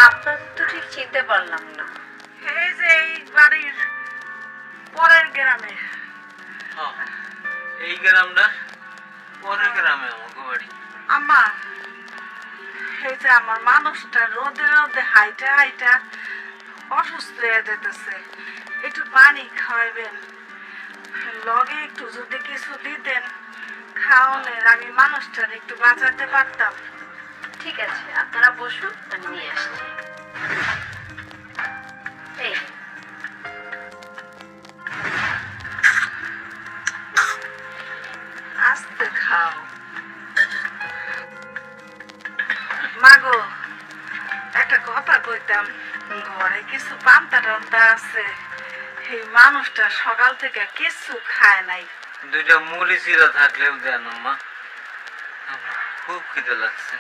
আপনার তো ঠিক চিনতে পারলাম না। এই যে এই বাড়ির পরের গ্রামে। এই গ্রামটা পরের গ্রামে আমাকে বাড়ি। আম্মা, এই যে আমার মানুষটা রোদে রোদে হাইটা হাইটা অসুস্থ হয়ে যেতেছে, একটু পানি খাওয়াবেন, লগে একটু যদি কিছু দিতেন খাওয়ালে আমি মানুষটার একটু বাঁচাতে পারতাম। ঠিক আছে, আপনারা বসুন, আমি নিয়ে আসছি। এই আস্তে খাও। মাগো, একটা কথা কইতাম, ঘরে কিছু পান্তা টান্তা আছে, এই মানুষটা সকাল থেকে কিছু খায় নাই। দুইটা মুড়ি চিরা থাকলেও দেন মা, খুব খিদে লাগছে।